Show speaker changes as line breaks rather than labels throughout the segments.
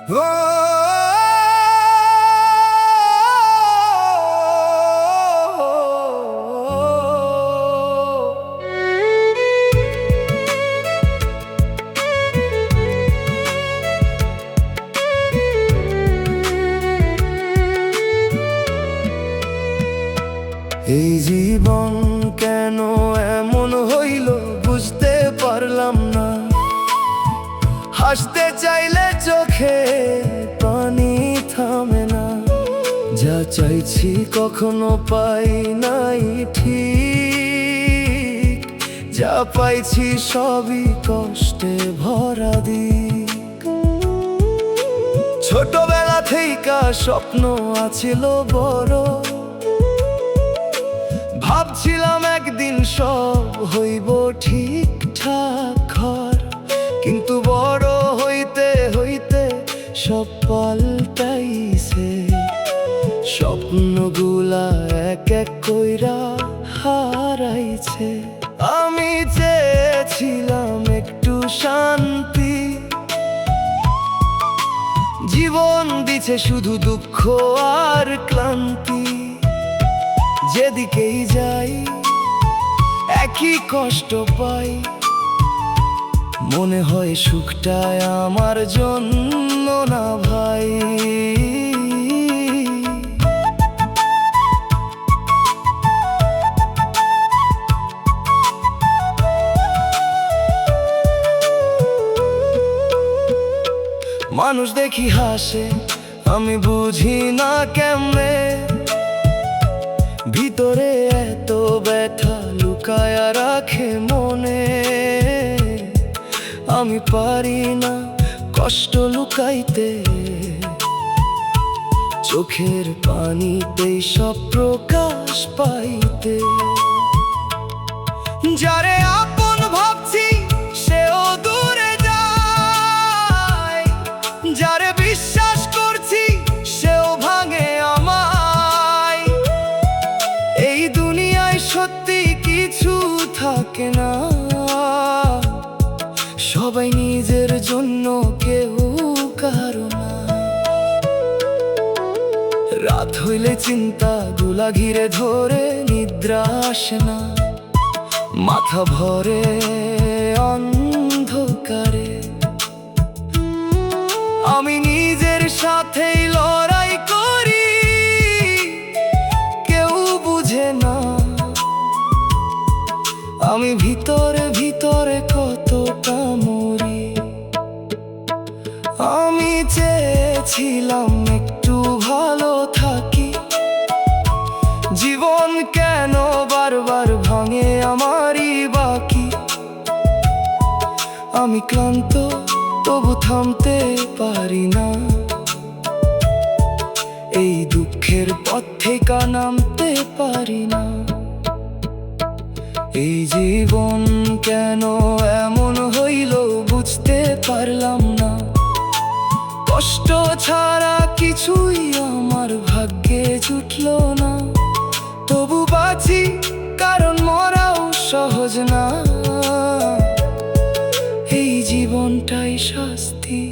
এই জীবন কেন এমন হইল বুঝতে পারলাম না। হাসতে চাইলে চোখে পানি থামে না। যা চাইছি কখনো পাই নাই ঠিক, যা পাইছি সবই কষ্টে ভরা দিক। ছোটবেলা থেকে স্বপ্ন আছিল বড়, ভাবছিলাম একদিন সব হইব ঠিকঠাক ঘর। কিন্তু বড় হইতে হইতে সব পাল্টাইছে, স্বপ্নগুলা এক এক কইরা হারাইছে। আমি চেয়েছিলাম একটু শান্তি, জীবন দিছে শুধু দুঃখ আর ক্লান্তি। যেদিকেই যাই একই কষ্ট পাই, মনে হয় সুখটাই আমার জন্য না ভাই। মানুষ দেখি হাসে, আমি বুঝি না কেমনে ভিতরে এত ব্যথা লুকায়া রাখে মনে। আমি পারি না কষ্ট লুকাইতে, চোখের পানিতেই সব প্রকাশ পাইতে। যারে আপন ভাবছি সেও দূরে যায়, যারে বিশ্বাস করছি সেও ভাঙে আমায়। এই দুনিয়ায় সত্যি কিছু থাকে না, সবাই নিজের জন্য কেউ কারো না। রাত হইলে চিন্তা গুলা ঘিরে ধরে, নিদ্রা আসে না, মাথা ভরে অন্ধকারে। আমি নিজের সাথেই লড়াই করি, কেউ বুঝে না আমি ভিতরে ভিতরে কতটা মরি। আমি চেয়েছিলাম একটু ভালো থাকি, জীবন কেন বারবার ভাঙে আমারই বাকি। আমি ক্লান্ত তবু থামতে পারি না, এই দুঃখের পথ থেকে নামতে পারি না। এই জীবন কেন এমন হইল বুঝতে পারলাম না। কষ্ট ছাড়া কিছুই আমার ভাগ্যে জুটল না। তবু বাঁচি কারণ মরাও সহজ না। এই জীবনটাই শাস্তি,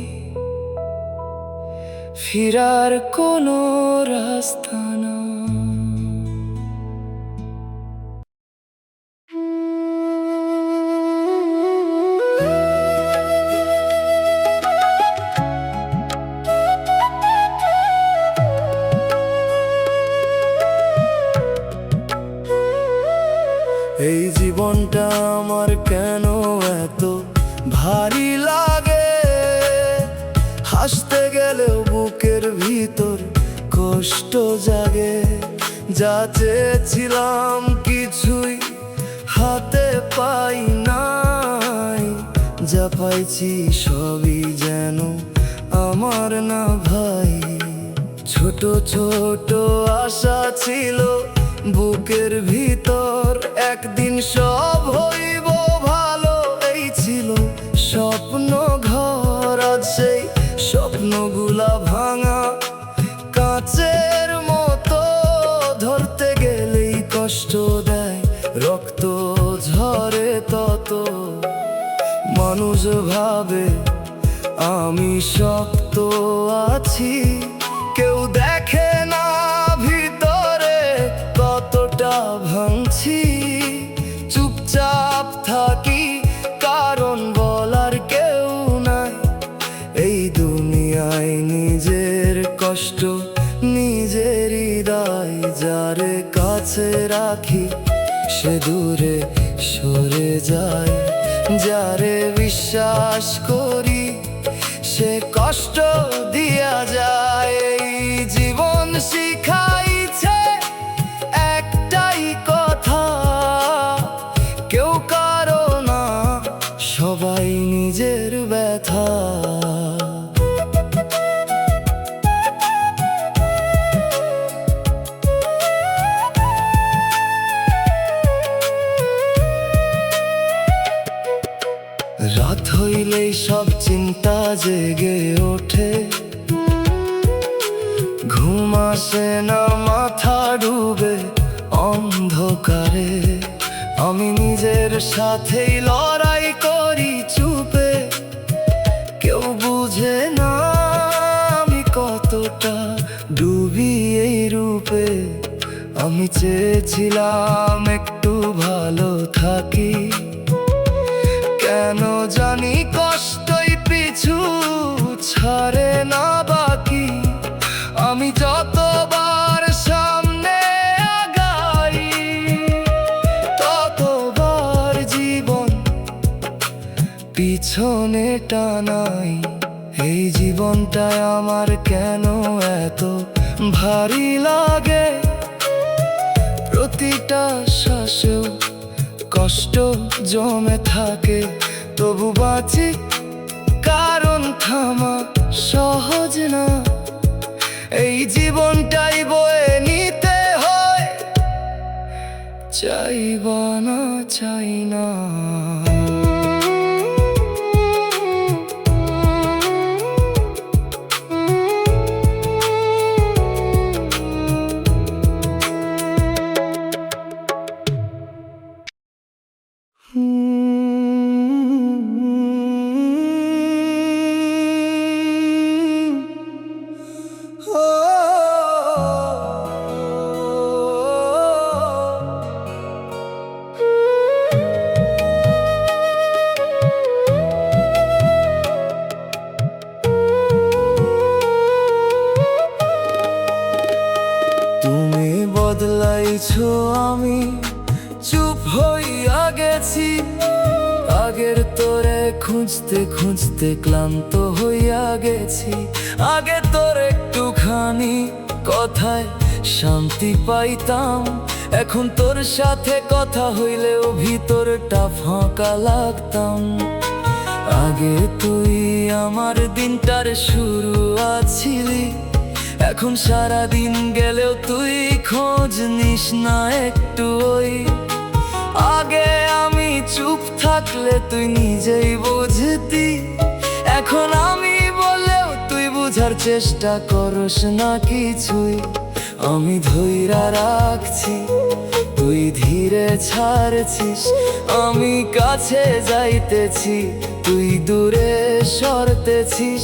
ফিরার কোনো রাস্তা না। এই জীবনটা আমার কেন এত ভারী লাগে, হাসতে গেলেও বুকের ভিতর কষ্ট জাগে। যা চেয়েছিলাম কিছুই হাতে পাই নাই, যা পাইছি সবই যেন আমার না ভাই। ছোট ছোট আশা ছিল বুকের ভিতর, একদিন সব হইব ভালো এই ছিল স্বপ্ন ঘর। আজ সেই স্বপ্নগুলা ভাঙা কাঁচের মতো, ধরতে গেলেই কষ্ট দেয়, রক্ত ঝরে তত। মানুষ ভাবে আমি শক্ত আছি, কেউ দেখে না ভিতরে কতটা ভাঙছি। চুপচাপ থাকি কারণ বলার কেউ নাই। এই দুনিয়ায় নিজের কষ্ট নিজেরই দায়। যারে কাছে রাখি সে দূরে সরে যায়, যারে বিশ্বাস করি সে কষ্ট দিয়া যায়। এই জীবন শিখাইছে একটাই কথা, কেউ কারো না, সবাই নিজের ব্যথা। রাত হইলেই সব চিন্তা জেগে ওঠে, ঘুম আসে না, মাথা ডুবে অন্ধকারে। আমি নিজের সাথেই লড়াই করি চুপে, কেউ বুঝে না আমি কতটা ডুবি এই রূপে। আমি চেয়েছিলাম একটু ভালো থাকি, কেন জানি কষ্টই পিছু ছাড়ে না বাকি। আমি যতবার সামনে আগাই ততবার জীবন পিছনে টানাই। এই জীবনটায় আমার কেন এত ভারী লাগে, প্রতিটা শ্বাসেও কষ্ট জমে থাকে। তবু বাঁচি কারণ থামা সহজ না। এই জীবনটাই বয়ে নিতে হয়, চাই বা না চাই না। তুমি বদলাইছো, আমি চুপ হইয়া গেছি। আগের তোরে খুঁজতে খুঁজতে ক্লান্ত হইয়া গেছি। আগে তোর একটুখানি কথায় শান্তি পাইতাম, এখন তোর সাথে কথা হইলেও ভিতরটা ফাঁকা লাগতাম। আগে তুই আমার দিনটার শুরু আছিলি, এখন সারা দিন গেলেও তুই খোঁজ নিস না একটু। ওই আগে আমি চুপ থাকলে তুই নিজেই বুঝতি, এখন আমি বললেও তুই বুঝার চেষ্টা করস না কিছুই। আমি ধইরা রাখছি, তুই ধীরে ছাড়ছিস। আমি কাছে যাইতেছি, তুই দূরে সরতেছিস।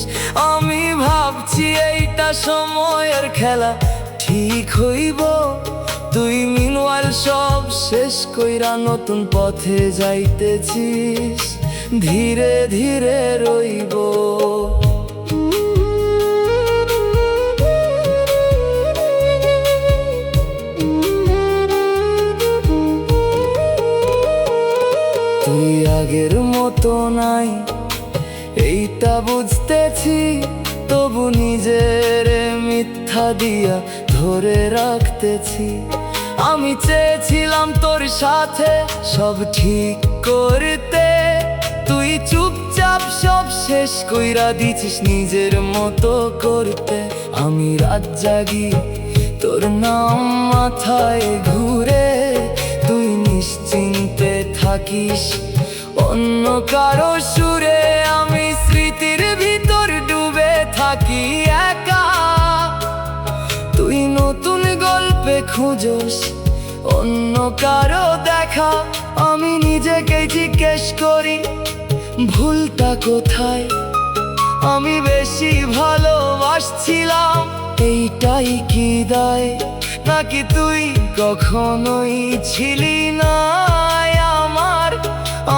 আমি ভাবছি এইটা সময়ের খেলা, ঠিক হইব। তুই মিনওয়াইল সব শেষ কইরা নতুন পথে যাইতেছিস, ধীরে ধীরে রইব। তুই আগের মতো নাই এইটা বুঝতেছি, তবু নিজের মিথ্যা দিয়া ধরে রাখতেছি। আমি চেয়েছিলাম তোর সাথে সব ঠিক করতে, তুই চুপচাপ সব শেষ কইরা দিছিস নিজের মতো করতে। আমি রাত জাগি তোর নাম মাথায় ঘুরে, তুই নিশ্চিন্তে থাকিস অন্য কারো সুরে। আমি স্মৃতির ভিতর ডুবে থাকি একা, তুই নতুন গল্পে খুঁজোস অন্য কারো দেখা। আমি নিজেকে জিজ্ঞেস করি ভুলটা কোথায়, আমি বেশি ভালোবাসছিলাম, এইটাই কি দায়? নাকি তুই কখনোই ছিলি না আমার?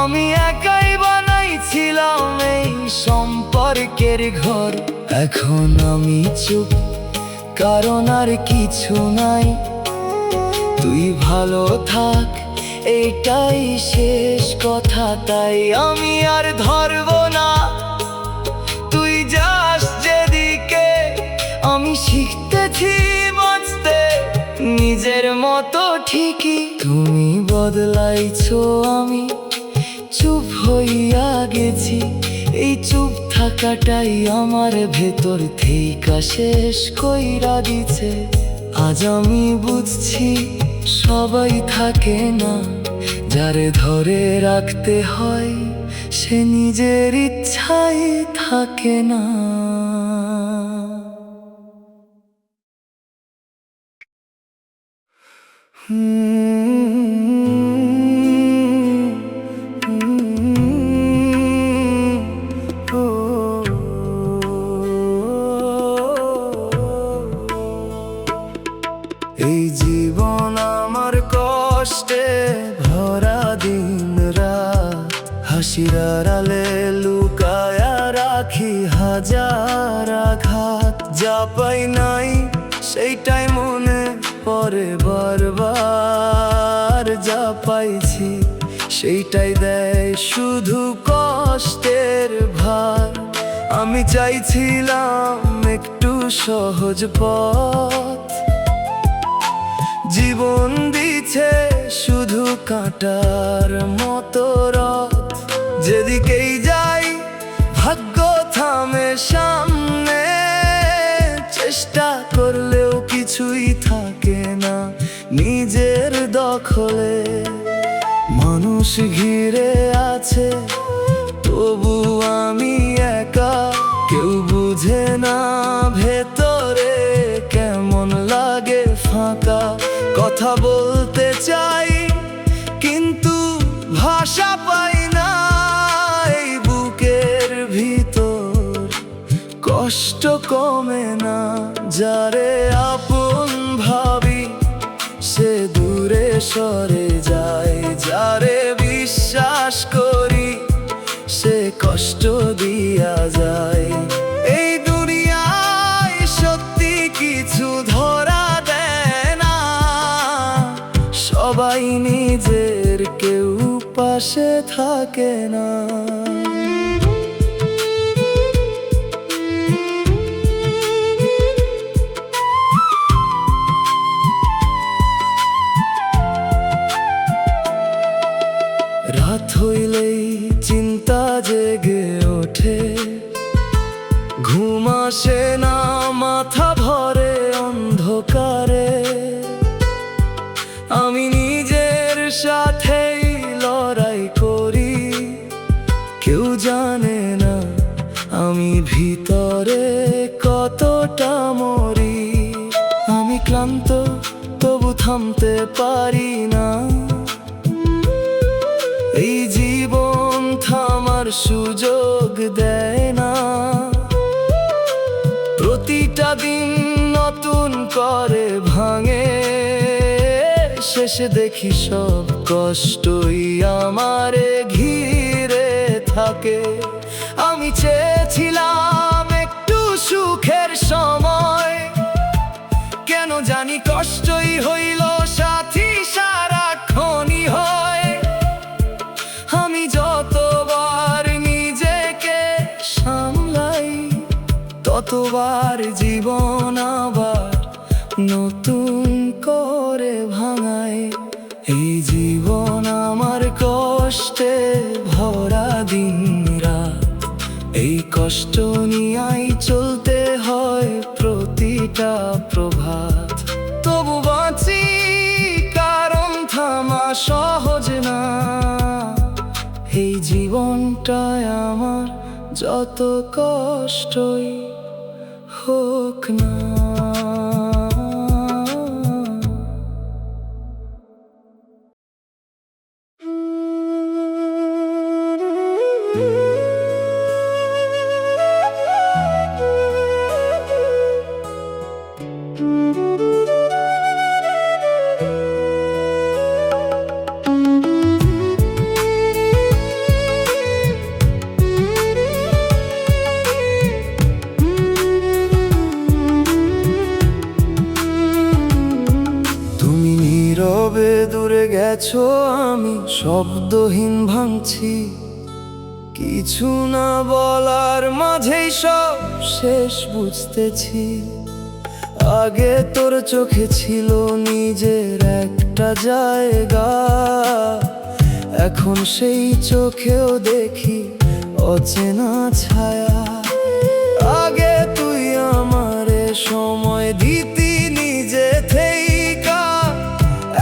আমি একাই বানাইছিলাম এই সম্পর্কের ঘর। এখন আমি চুপ, কারণ আর কিছু নাই। তুই ভালো থাক, এটাই শেষ কথা। তাই আমি আর ধরবো না, তুই যাস যেদিকে। আমি শিখতেছি বাঁচতে নিজের মতো ঠিকই। তুমি বদলাইছো, আমি চুপ হইয়া গেছি। এই চুপ থাকাটাই আমার ভেতর থেকে শেষ কইরা দিছে। আজ আমি বুঝছি সবাই থাকে না, যারে ধরে রাখতে হয় সে নিজের ইচ্ছায় থাকে না। এই জীবন আমার কষ্টে ভরা দিন রাত, হাসির আড়ালে লুকায়া রাখি হাজার আঘাত। যা পাই নাই সেইটাই মনে পড়ে বারবার, যা পাইছি সেইটাই দেয় শুধু কষ্টের ভার। আমি চাইছিলাম একটু সহজ পথ, জীবন দিছে শুধু কাঁটার মতো রথ। যেদিকেই যাই ভাগ্য থামে সামনে, চেষ্টা করলেও কিছুই থাকে না নিজের দখলে। মানুষ ঘিরে আছে তবু আমি একা, কেউ বুঝে না ভেতরে কেমন লাগে ফাঁকা। কথা বলতে চাই কিন্তু ভাষা পাই না, এই বুকের ভিতর কষ্ট কমে না। যারে আপন ভাবি সে দূরে সরে যায়, যারে বিশ্বাস করি সে কষ্ট দিয়া যায়। এই দুনিয়ায় সত্যি কিছু ধরা দেয় না, সবাই নিজের, কেউ পাশে থাকে না। রাত হইলেই চিন্তা জেগে ওঠে, ঘুম আসে না, মাথা ভরে অন্ধকারে। আমি নিজের সাথেই লড়াই করি, কেউ জানে না আমি ভিতরে কতটা মরি। আমি ক্লান্ত তবু থামতে পারি না, এই জীবন থামার সুযোগ দেয় না। প্রতিটা দিন নতুন করে ভাঙে, শেষে দেখি সব কষ্টই আমারে ঘিরে থাকে। আমি চেয়েছিলাম একটু সুখের সময়, কেন জানি কষ্টই হইল সাথী সারাক্ষণই হয়। আমি যতবার নিজেকে সামলাই, ততবার জীবন আবার নতুন করে ভাঙায়। এই জীবন আমার কষ্টে ভরা দিন রাত, এই কষ্ট নিয়েই চলতে হয় প্রতিটা প্রভাত। তবু বাঁচি কারণ থামা সহজ না, এই জীবনটায় আমার যত কষ্টই হোক না। গেছো আমি শব্দহীন ভাঙছি, কিছু না বলার মাঝেই সব শেষ বুঝতেছি। আগে তোর চোখে ছিল নিজের একটা জায়গা, এখন সেই চোখেও দেখি অচেনা ছায়া। আগে তুই আমারে সময় দিতি নিজে থেইকা,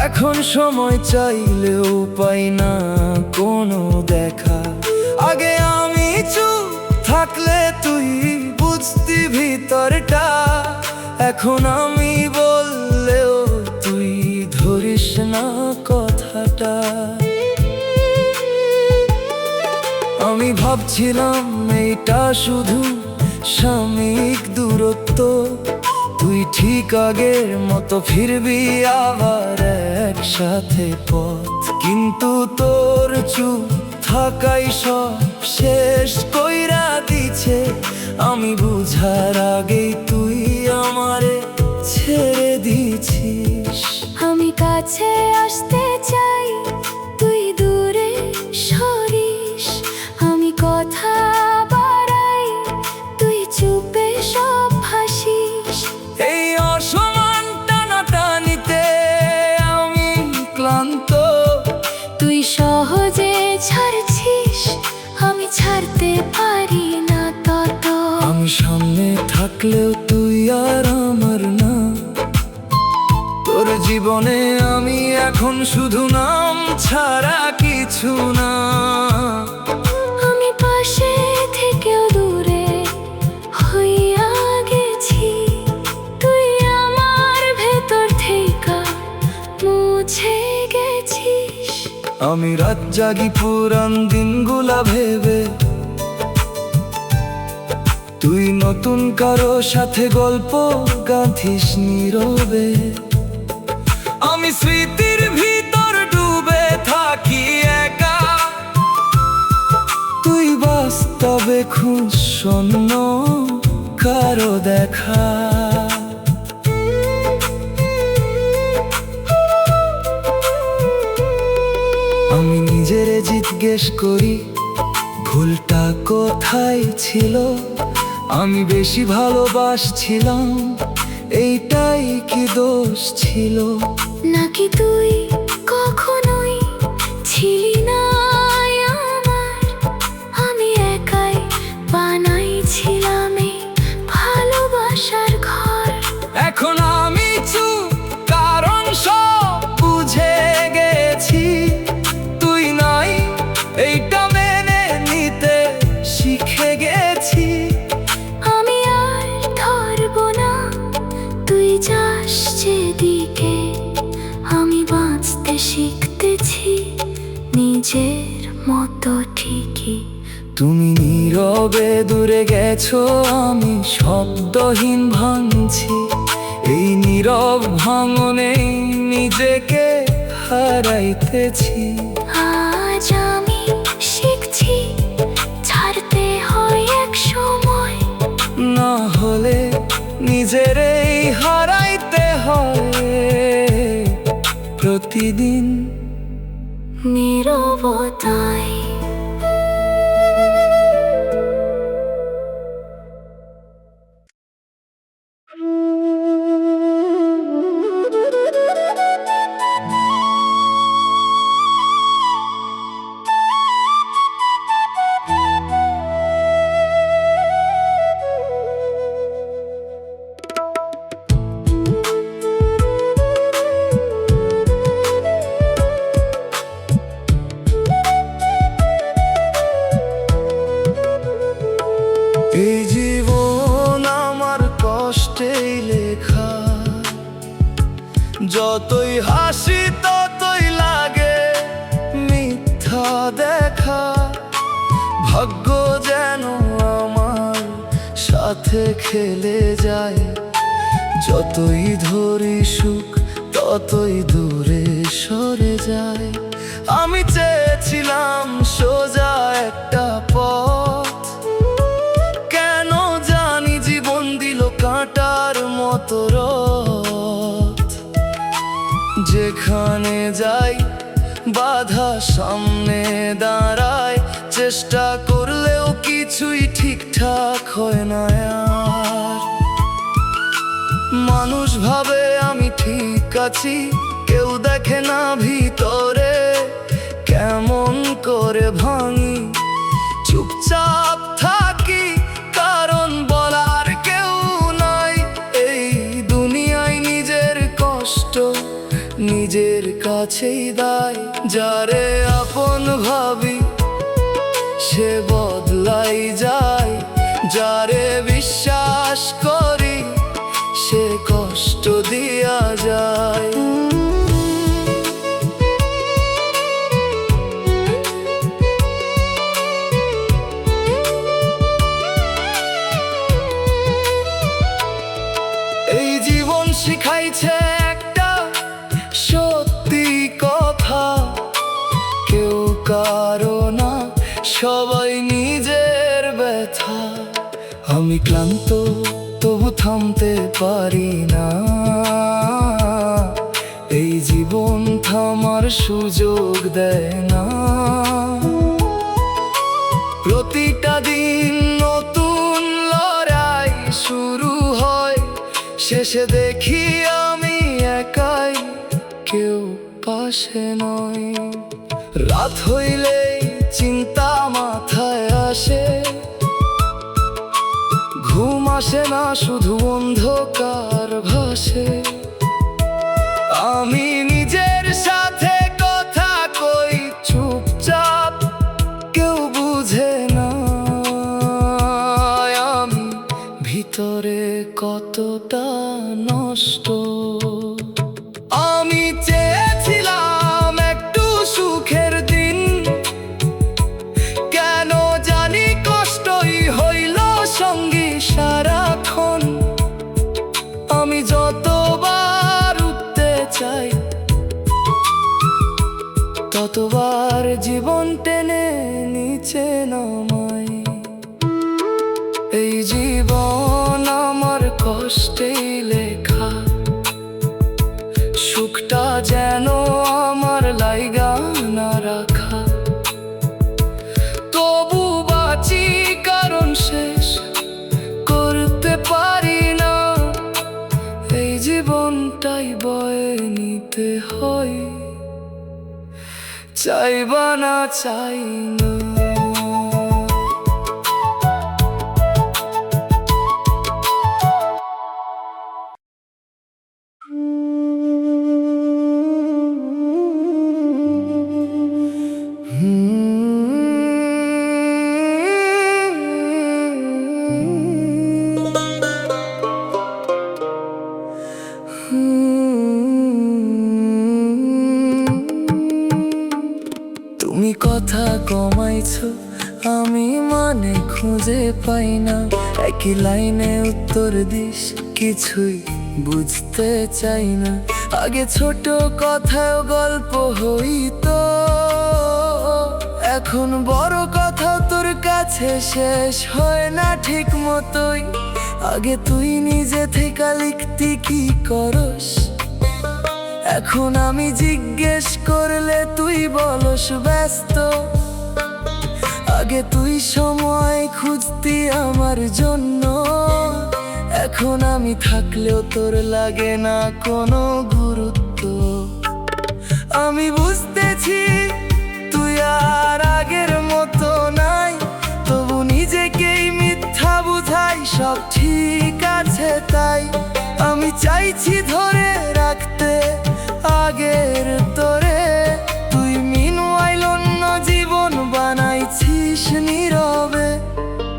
এখন সময় চাইলেও পাই না কোনো দেখা। আগে আমি চুপ থাকলে তুই বুঝতি ভিতরটা, এখন আমি বললেও তুই ধরিস না কথাটা। আমি ভাবছিলাম এইটা শুধু সাময়িক দূরত্ব, তুই ঠিক আগের মতো ফিরবি আবার একসাথে পথ। কিন্তু তোর চুপ থাকাই সব শেষ কইরা দিছে, আমি বুঝার আগেই তুই আমারে ছেড়ে দিছিস।
আমি কাছে আসতে চাই, তুই দূরে সরিস। আমি কথা বাড়াই, তুই চুপে সব হাসিস।
এই অসমান টানাটানিতে আমি ক্লান্ত,
তুই সহজে ছাড়ছিস, আমি ছাড়তে পারি না তত।
আমি সামনে থাকলেও তুই আর আমার না, তোর জীবনে আমি এখন শুধু নাম ছাড়া কিছু না।
আমি পাশে থেকেও দূরে হইয়া গেছি, তুই আমার ভেতর থেকে মুছে গেছিস।
আমি রাত জাগি পুরান দিনগুলা ভেবে, তুই নতুন কারো সাথে গল্প গাঁথিস নীরবে। আমি স্মৃতির ভিতর ডুবে থাকি একা, তুই বাস্তবে খুঁজ শূন্য কারো দেখা। আমি নিজেরে জিজ্ঞেস করি ভুলটা কোথায় ছিল, আমি বেশি ভালোবাসছিলাম এইটাই কি দোষ ছিল?
নাকি তুই কখনোই ছিলি না আমার, আমি একাই বানাইছিলাম এই ভালোবাসার ঘর।
এখন আমি চুপ কারণ সব বুঝে গেছি, তুই নাই এইটা মেনে নিতে শিখে গেছি।
আমি আর ধরবো না তুই যাস যেদিকে, আমি বাঁচতে শিখতেছি নিজের মতো ঠিকই।
তুমি নীরবে দূরে গেছো, আমি শব্দহীন ভাঙছি। এই নীরব ভাঙনে নিজেকে হারাইতেছি।
আজ আমি শিখছি ছাড়তে হয় এক সময়,
না হলে নিজেরেই হারাইতে হয় প্রতিদিন
নীরবতায়।
এই জীবন আমার কষ্টেই লেখা, যতই হাসি ততই লাগে মিথ্যা দেখা। ভাগ্য যেন আমার সাথে খেলে যায়, যতই ধরি সুখ ততই দূরে সরে যায়। আমি চেয়েছিলাম সোজা একটা পথ, কেন জানি জীবন দিল কাঁটার মতো রথ। যেখানে যাই বাধা সামনে দাঁড়ায়, চেষ্টা করলেও কিছুই ঠিকঠাক হয় না আর। মানুষ ভাবে আমি ঠিক আছি, কেউ দেখে না ভিতরে কেমন করে ভাঙি। চুপচাপ থাকি কারণ বলার কেউ নাই, এই দুনিয়ায় নিজের কষ্ট নিজের কাছেই দায়। যারে আপন ভাবি সে বদলাই যায়, যারে বিশ্বাস করি সে কষ্ট দিয়া যায়। এই জীবন শিখাইছে একটা সত্যি কথা, কেউ কারো না, সবাই নিজের ব্যথা। আমি ক্লান্ত তবু থামতে পারি না, এই জীবন থামার সুযোগ দেয় না। প্রতিটা দিন নতুন লড়াই শুরু হয়, শেষে দেখি আমি একাই, কেউ পাশে নয়। রাত হইলেই চিন্তা মাথায় আসে, ঘুম আসে না, শুধু অন্ধকার ভাসে। আমি নিজের সাথে কথা কই চুপচাপ, কেউ বুঝে না আমি ভিতরে কতটা নষ্ট। আমি চেয়েছিলাম একটু সুখের দিন, কেন জানি কষ্টই হইল সঙ্গী সারাক্ষণ। আমি যতবার উঠতে চাই ততবার জীবন টেনে নিচে নামায়। এই জীবন আমার কষ্টেই লেখা, সুখটা যেন আমার লাইগা না রাখা। তবু বাঁচি কারণ শেষ করতে পারি না, এই জীবনটাই বয়ে নিতে হয়, চাইবা না চাই না। তুমি কথা কমাইছো, আমি মানে খুঁজে পাই না। একই লাইনে উত্তর দিস, কিছুই বুঝতে চাই না। আগে ছোট কথাও গল্প হইতো, এখন বড় কথা তোর কাছে শেষ হয় না ঠিক মতোই। আগে তুই নিজে থেকে লিখতি কি করস, এখন আমি জিজ্ঞেস করলে তুই বলস ব্যস্ত। আগে তুই সময় খুঁজতি আমার জন্য, এখন আমি থাকলেও তোর লাগে না কোনো গুরুত্ব। আমি বুঝতেছি তুই আর আগের মতো নাই, তবু নিজেকেই মিথ্যা বুঝাই সব ঠিক আছে তাই। আমি চাইছি ধরে রাখতে আগের তোরে, তুই মিনওয়াইল অন্য জীবন বানাইছিস নীরবে।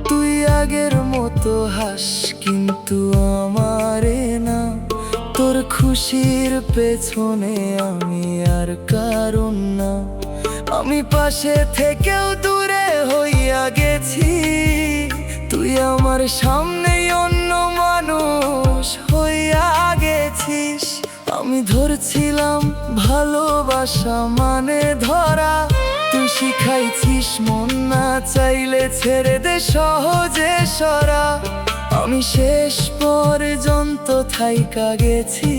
তুই আগের মতো হাস কিন্তু আমারে না, তোর খুশির পেছনে আমি আর কারণ না। আমি পাশে থেকেও দূরে হইয়া গেছি, তুই আমার সামনেই অন্য মানুষ হইয়া গেছিস। আমি ধরছিলাম ভালোবাসা মানে ধরা, তুই শিখাইছিস মন না চাইলে ছেড়ে দে সহজে সরা। আমি শেষ পর্যন্ত থাইকা গেছি,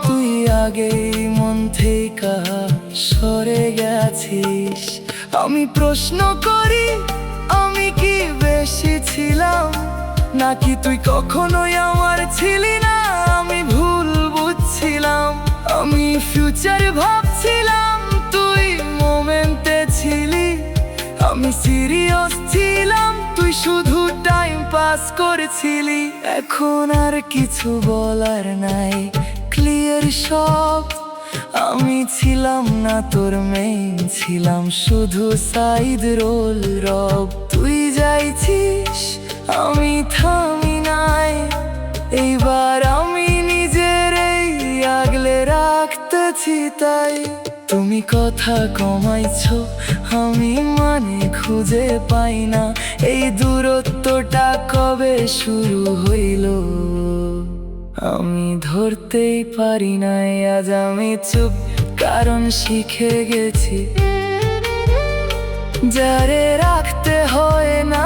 তুই আগেই মন থেকে সরে গেছিস। আমি প্রশ্ন করি, আমি কি বেশি ছিলাম, নাকি তুই কখনোই আমার ছিলি না? আমি ভুল বুঝছিলাম, আমি ফিউচার ভাবছিলাম, তুই মোমেন্টে ছিলি। আমি সিরিয়াস ছিলাম, তুই শুধু টাইম পাস করেছিলি। এখন আর কিছু বলার নাই, ক্লিয়ার সব। আমি ছিলাম না তোর মেইন, ছিলাম শুধু সাইড রোল রব। তুই যাইছিস, আমি থামি নাই। এইবার আমি নিজেরই আগলে রাখতেছি তাই। তুমি কথা কমাইছো, আমি মানে খুঁজে পাই না। এই দূরত্বটা কবে শুরু হইল আমি ধরতেই পারি না। আজ আমি চুপ, কারণ শিখে গেছি যারে রাখতে হয় না,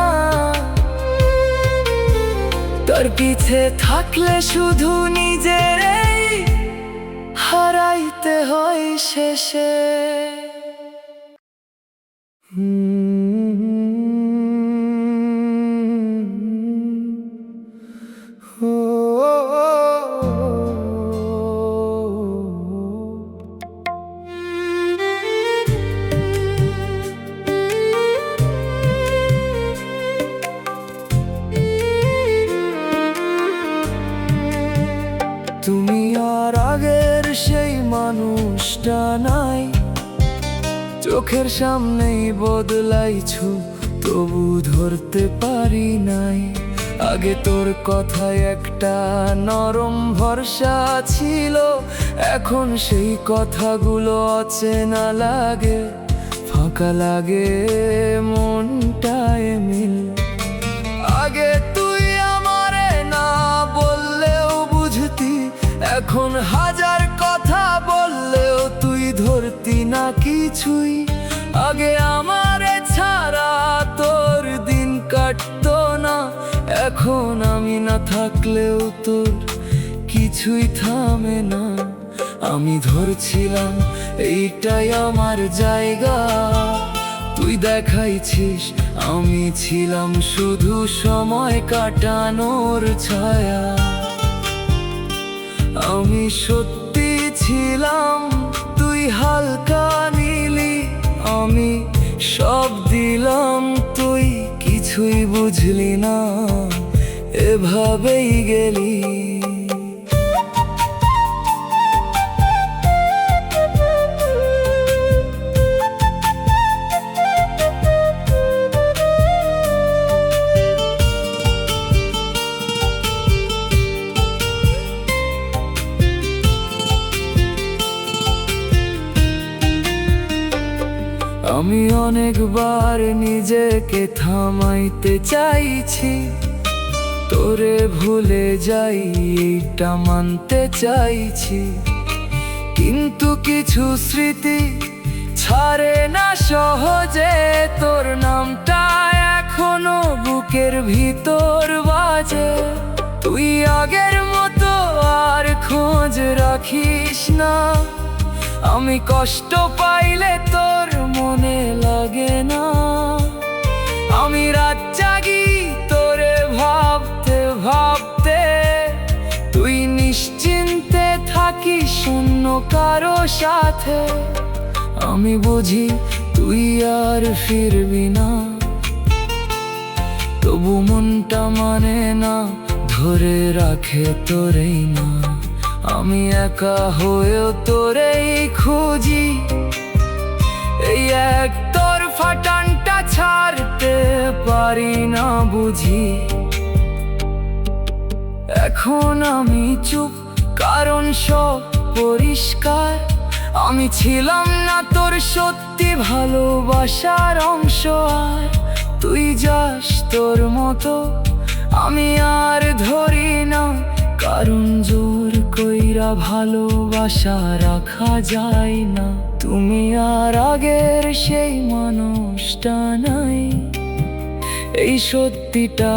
তোর পিছে থাকলে শুধু নিজেরই হারাইতে হয় শেষে। তুমি আর আগের সেই মানুষটা নাই, চোখের সামনেই বদলাইছো, তবু ধরতে পারি নাই। আগে তোর কথায় একটা নরম ভরসা ছিল, এখন সেই কথাগুলো অচেনা লাগে, ফাঁকা লাগে মনটায় মিল। আগে তুই আমারে না বললেও বুঝতি, এখন হাজার কথা বললেও তুই ধরতি না কিছুই। আগে আমারে ছাড়া তোর দিন কাটতো না, এখন আমি না থাকলেও তোর কিছুই থামে না। আমি ধরছিলাম এইটাই আমার জায়গা, তুই দেখাইছিস আমি ছিলাম শুধু সময় কাটানোর ছায়া। আমি সত্যি ছিলাম, তুই হালকা নিলি, আমি সব দিলাম, তুই কিছুই বুঝলি না, এভাবেই গেলি। আমি অনেকবার নিজেকে থামাইতে চাইছি, তোরে ভুলে যাই এটা মানতে চাইছি, কিন্তু কিছু স্মৃতি ছাড়ে না সহজে। তোর নামটা এখনো বুকের ভিতর বাজে, তুই আগের মতো আর খোঁজ রাখিস না। আমি কষ্ট পাইলে তোর মনে লাগে না, আমি রাত জাগি তোরে ভাবতে ভাবতে। তুই নিশ্চিন্তে থাকিস শূন্য কারো সাথে, আমি বুঝি তুই আর ফিরবি না, তবু মনটা মানে না, ধরে রাখে তোরেই না। আমি একা হয়েও তোরেই খুঁজি, এই এক তরফা টানটা ছাড়তে পারি না বুঝি। এখন আমি চুপ, কারণ সব পরিষ্কার। আমি ছিলাম না তোর সত্যি ভালোবাসার অংশ, আর তুই যাস তোর মতো, আমি আর ধরি না, কারণ জোর কইরা ভালোবাসা রাখা যায় না। তুমি আর আগের সেই মানুষটা নাই, এই সত্যিটা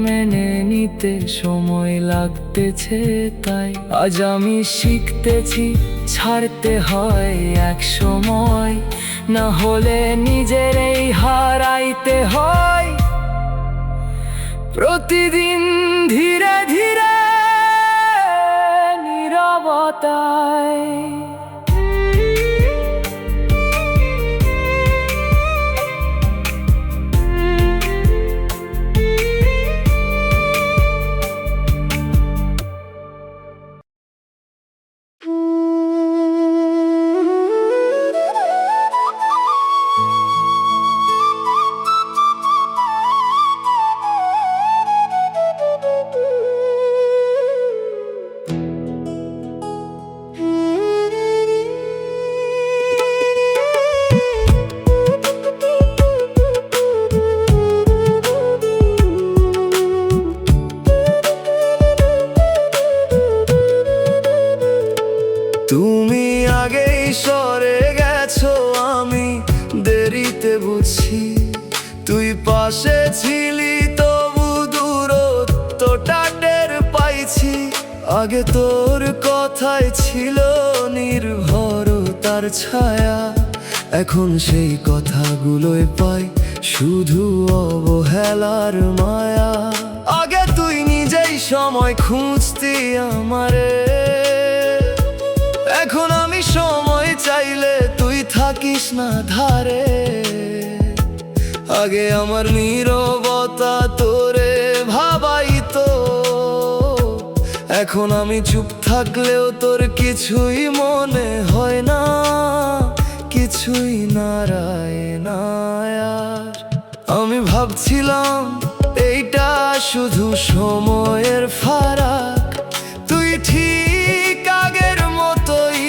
মেনে নিতে সময় লাগতেছে। তাই আজ আমি শিখতেছি ছাড়তে হারাইতে হয় এক সময়, না হলে নিজেরই হারাইতে হয় প্রতিদিন ধীরে ধীরে নীরবতায়। তুমি আগেই সরে গেছো, আমি দেরিতে বুঝছি। তুই পাশে ছিলি তবু দূরত্বটা টের পাইছি। আগে তোর কথায় ছিল নির্ভরতার ছায়া, এখন সেই কথাগুলোই পাই শুধু অবহেলার মায়া। আগে তুই নিজেই সময় খুঁজতি আমারে, এখন আমি সময় চাইলে তুই থাকিস না ধারে। আগে আমার নীরবতা তোরে ভাবাইতো, এখন আমি চুপ থাকলেও তোর কিছুই মনে হয় না, কিছুই নাড়ায় না আর। আমি ভাবছিলাম এইটা শুধু সময়ের ফারাক, তুই ঠিক আগের মতোই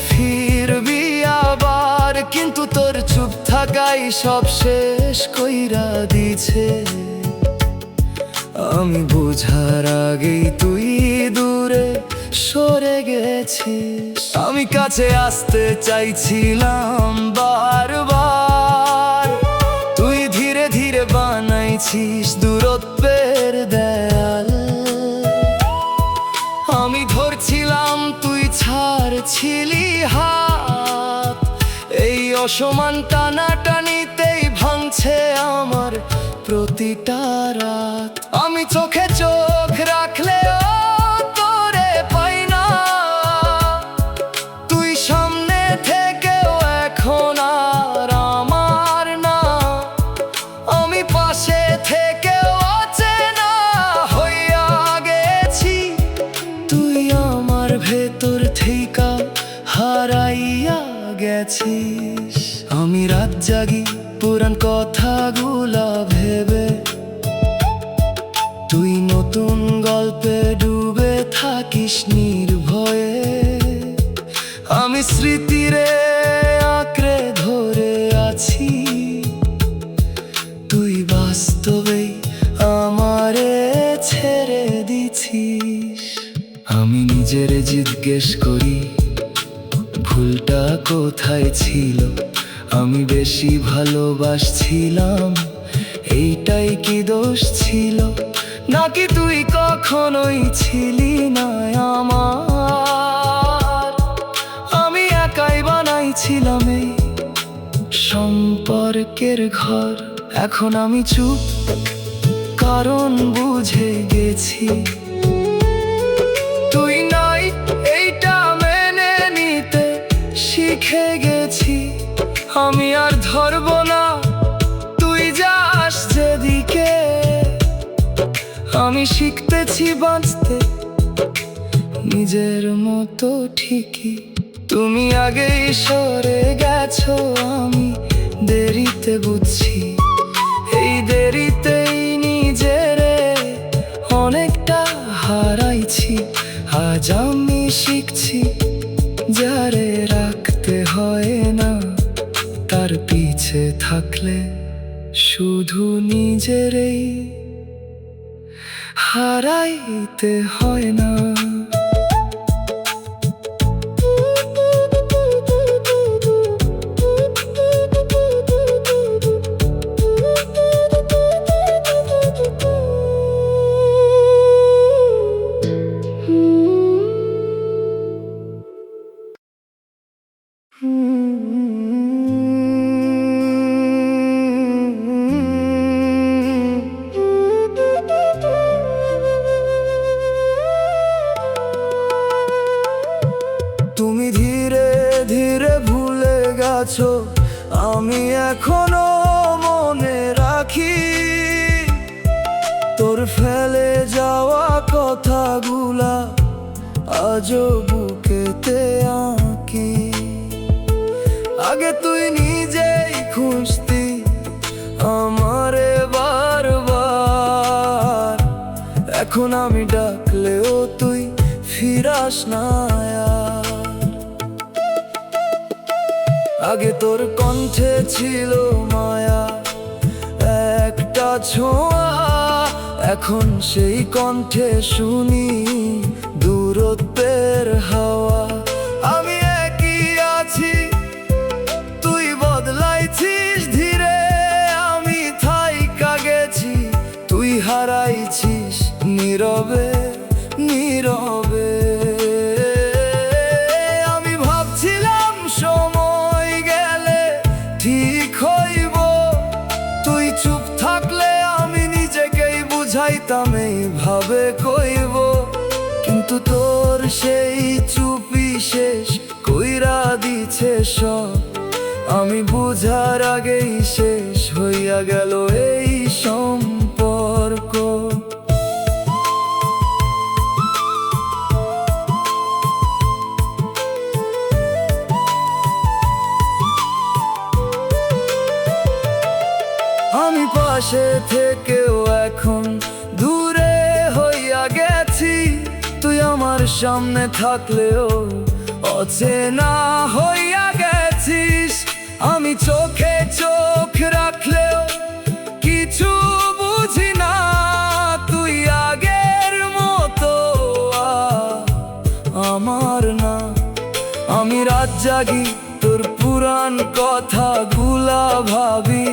ফিরবি আবার। কিন্তু তোর চুপ থাকাই সব শেষ কইরা দিছে। আমি বোঝার আগেই তুই দূরে সরে গেছিস। আমি কাছে আসতে চাইছিলাম বারবার, তুই ধীরে ধীরে বানাইছিস দূরত্বের দেয়াল। আমি ধরছিলাম তুই ছাড়ছিলি হাত, এই অসমান টানাটানিতেই ভাঙছে আমার প্রতিটা রাত। আমি চোখে চোখ রাখলেও তোরে পাই না, তুই সামনে থেকেও এখন আর আমার না। আমি পাশে থেকেও অচেনা হইয়া গেছি, তুই আমার ভেতর থেকা হারাইয়া গেছিস। আমি রাত জাগি পুরান কথাগুলা ভেবে, তুই নতুন গল্পে ডুবে থাকিস নির্ভয়ে। আমি স্মৃতিরে আঁকড়ে ধরে আছি, তুই বাস্তবেই আমারে ছেড়ে দিছিস। আমি নিজেরে জিজ্ঞেস করি ভুলটা কোথায় ছিল, আমি বেশি ভালোবাসছিলাম এইটাই কি দোষ ছিল, নাকি তুই কখনোই ছিলি না আমার। আমি একাই বানাইছিলাম এই সম্পর্কের ঘর, এখন আমি চুপ কারণ বুঝে গেছি তুই নাই এইটা মেনে নিতে শিখে গেছি। আমি আর ধরবো না তুই যাস যেদিকে, আমি শিখতেছি বাঁচতে নিজের মতো ঠিকই। তুমি আগেই সরে গেছো, আমি দেরিতে বুঝছি। এই দেরিতেই নিজেরে অনেকটা হারাইছি। আজ আমি শিখছি যারে রাখতে হয় না, তার পিছে থাকলে শুধু নিজেরই হারাইতে হয় না। আমি এখনো মনে রাখি তোর ফেলে যাওয়া কথাগুলা, আজও বুকেতে আঁকি। আগে তুই নিজেই খুঁজতি আমারে বারবার, এখন আমি ডাকলেও তুই ফিরাস না আর। আগে তোর কণ্ঠে ছিল মায়া, একটা ছোঁয়া, এখন সেই কণ্ঠে শুনি দূরত্বের হাওয়া। আমি একই আছি, তুই বদলাইছিস ধীরে, আমি থাইকা গেছি, তুই হারাইছিস নীরবে নীরবে। আমি ভাবছিলাম সময় গেলে ঠিক হইব, তুই চুপ থাকলে আমি নিজেকেই বুঝাইতাম এইভাবে কইব। কিন্তু তোর সেই চুপি শেষ কইরা দিছে সব, আমি বুঝার আগেই শেষ হইয়া গেল এই সম্পর্ক। আমি পাশে থেকেও এখন দূরে হইয়া গেছি, তুই আমার সামনে থাকলেও অচেনা হইয়া গেছিস। আমি চোখে চোখ রাখলেও কিছু বুঝি না, তুই আগের মতো আমার না। আমি রাত জাগি তোর পুরান কথাগুলা ভাবি,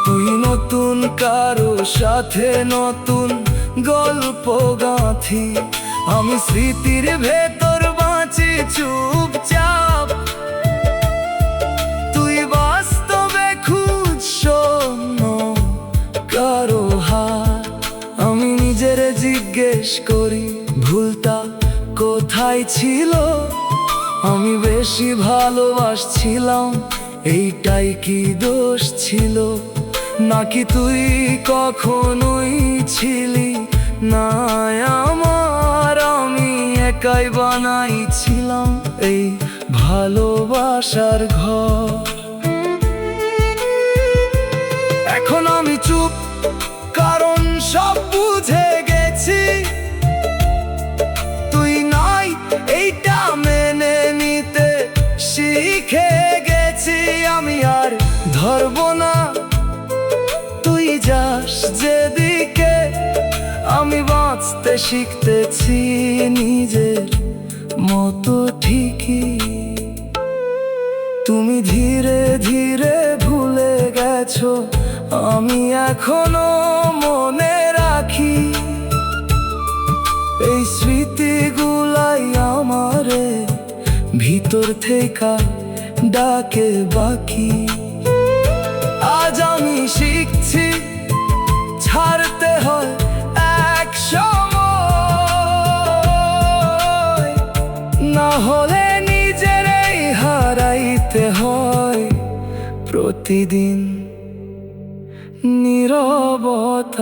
তুই নতুন কারো সাথে নতুন গল্প গাঁথি। আমি স্মৃতির ভেতর বাঁচি চুপচাপ, তুই বাস্তবে খুঁজছ অন্য কারো হাত। আমি নিজেরে জিজ্ঞেস করি ভুলটা কোথায় ছিল, আমি বেশি ভালোবাসছিলাম এইটাই কি দোষ ছিল, নাকি তুই কখনোই ছিলি না আমার। আমি একাই বানাইছিলাম এই ভালোবাসার ঘর। এখন আমি চুপ, কারণ সব বুঝে গেছি, তুই নাই এইটা মেনে নিতে শিখে গেছি। আমি আর ধরব না তুই যাস যেদিকে, আমি বাঁচতে শিখতেছি নিজের মতো ঠিকই। তুমি ধীরে ধীরে ভুলে গেছো, আমি এখনো মনে রাখি। এই স্মৃতিগুলাই আমারে ভিতর থেকে ডাকে বাকি। আজ আমি শিখছি ছাড়তে হয় এক সময়, না হলে নিজেরাই হারাইতে হয় প্রতিদিন নীরবতায়।